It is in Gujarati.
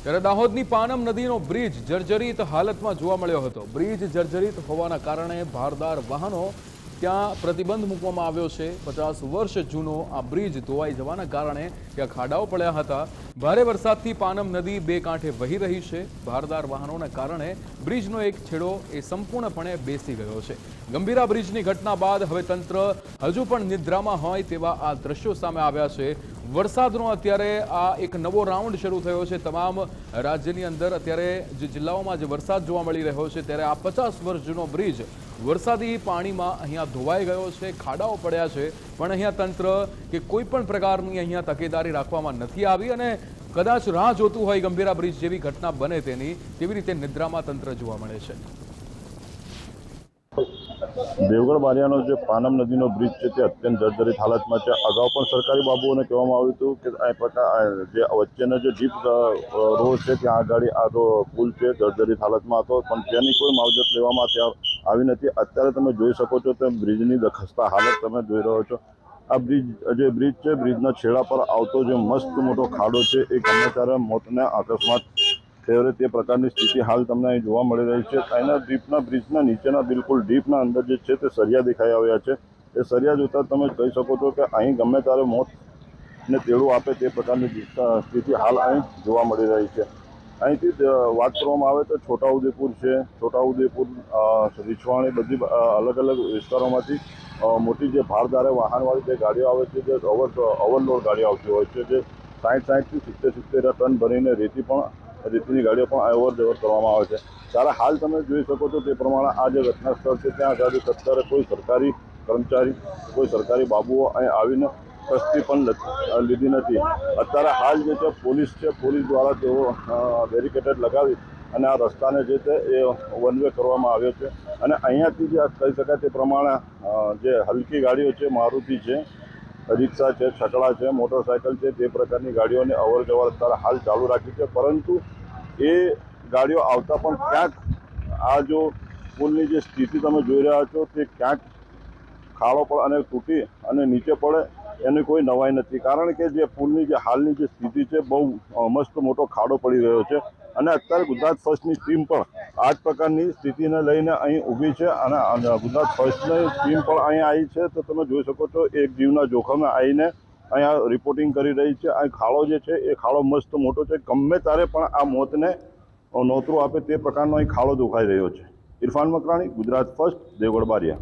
ત્યારે દાહોદની પાનમ નદીનો બ્રિજ જર્જરિત હાલતમાં જોવા મળ્યો હતો। બ્રિજ જર્જરિત હોવાના કારણે ભારદાર વાહનો ત્યાં પ્રતિબંધ મૂકવામાં આવ્યો છે। 50 વર્ષ જૂનો આ બ્રિજ ધોવાઈ જવાના કારણે ત્યાં ખાડાઓ પડ્યા હતા। ભારે વરસાદથી પાનમ નદી બે કાંઠે વહી રહી છે। ભારદાર વાહનોના કારણે બ્રિજનો એક છેડો એ સંપૂર્ણપણે બેસી ગયો છે। ગંભીરા બ્રિજની ઘટના બાદ હવે તંત્ર હજુ પણ નિદ્રામાં હોય તેવા આ દ્રશ્યો સામે આવ્યા છે। વરસાદનો અત્યારે આ એક નવો રાઉન્ડ શરૂ થયો છે। તમામ રાજ્યની અંદર અત્યારે જે જિલ્લાઓમાં જે વરસાદ જોવા મળી રહ્યો છે ત્યારે આ 50 વર્ષ જૂનો બ્રિજ વરસાદી પાણીમાં અહીંયા ધોવાઈ ગયો છે। ખાડાઓ પડ્યા છે પણ અહીંયા તંત્ર કે કોઈ પણ પ્રકારની અહીંયા તકેદારી રાખવામાં નથી આવી અને કદાચ રાહ જોતું હોય ગંભીરા બ્રિજ જેવી ઘટના બને તેવી રીતે નિદ્રામાં તંત્ર જોવા મળે છે। દેવગઢ બારિયાનો જે પાનમ નદીનો બ્રિજ છે તે અત્યંત જર્જરિત હાલતમાં છે। અગાઉ પણ સરકારી બાબુઓને કહેવામાં આવ્યું હતું કે આ પ્રકાર જે વચ્ચેનો જે ડીપ રોડ છે ત્યાં આગળ આ પુલ છે જર્જરિત હાલતમાં હતો પણ તેની કોઈ માવજત લેવામાં ત્યાં આવી નથી। અત્યારે તમે જોઈ શકો છો તેમ બ્રિજની ખસ્તા હાલત તમે જોઈ રહ્યો છો। આ બ્રિજ છે બ્રિજના છેડા પર આવતો જે મસ્ત મોટો ખાડો છે એ ગમે ત્યારે મોતને અકસ્માત થયો તે પ્રકારની સ્થિતિ હાલ તમને અહીં જોવા મળી રહી છે। અહીંના બ્રિજના નીચેના બિલકુલ ડીપના અંદર જે છે તે સરિયા દેખાઈ આવ્યા છે। એ સરિયા જોતા તમે કહી શકો છો કે અહીં ગમે ત્યારે મોતને તેડું આપે તે પ્રકારની સ્થિતિ હાલ અહીં જોવા મળી રહી છે। અહીંથી વાત કરવામાં આવે તો છોટાઉદેપુર છે, છોટાઉદેપુર રીછવાણી બધી અલગ અલગ વિસ્તારોમાંથી મોટી જે ભારદારે વાહનવાળી જે ગાડીઓ આવે છે જે ઓવરલોડ ગાડીઓ આવતી હોય છે જે 60-60 થી 70 ટન ભરીને રેતીની ગાડીઓ પણ અવર જવર કરવામાં આવે છે। ત્યારે હાલ તમે જોઈ શકો છો તે પ્રમાણે આ જે ઘટના સ્થળ છે ત્યાં આગળ અત્યારે કોઈ સરકારી કર્મચારી કોઈ સરકારી બાબુઓ અહીં આવીને કસ્તી પણ લીધી નથી। અત્યારે હાલ જે છે પોલીસ દ્વારા તેઓ બેરિકેટેડ લગાવી અને આ રસ્તાને જે છે એ વન વે કરવામાં આવ્યો છે અને અહીંયાથી જે કહી શકાય તે પ્રમાણે જે હલકી ગાડીઓ છે મારુતિ છે, રિક્ષા છે, છકડા છે, મોટરસાયકલ છે તે પ્રકારની ગાડીઓને અવર જવર અત્યારે હાલ ચાલુ રાખી છે। પરંતુ એ ગાડીઓ આવતા પણ ક્યાંક આ જો પુલની જે સ્થિતિ તમે જોઈ રહ્યા છો તે ક્યાંક ખાડો પડે અને તૂટી અને નીચે પડે એની કોઈ નવાઈ નથી। કારણ કે જે પુલની જે હાલની જે સ્થિતિ છે બહુ મસ્ત મોટો ખાડો પડી રહ્યો છે અને અત્યારે ગુજરાત ફર્સ્ટની ટીમ પણ આ જ પ્રકારની સ્થિતિને લઈને અહીં ઊભી છે અને ગુજરાત ફર્સ્ટની ટીમ પણ અહીં આવી છે તો તમે જોઈ શકો છો એક જીવના જોખમે આવીને અહીંયા રિપોર્ટિંગ કરી રહી છે। આ ખાડો જે છે એ ખાડો મસ્ત મોટો છે, ગમે ત્યારે પણ આ મોતને નોતરું આપે તે પ્રકારનો અહીં ખાડો દેખાઈ રહ્યો છે। ઇરફાન મકરાણી, ગુજરાત ફર્સ્ટ, દેવગઢ બારિયા।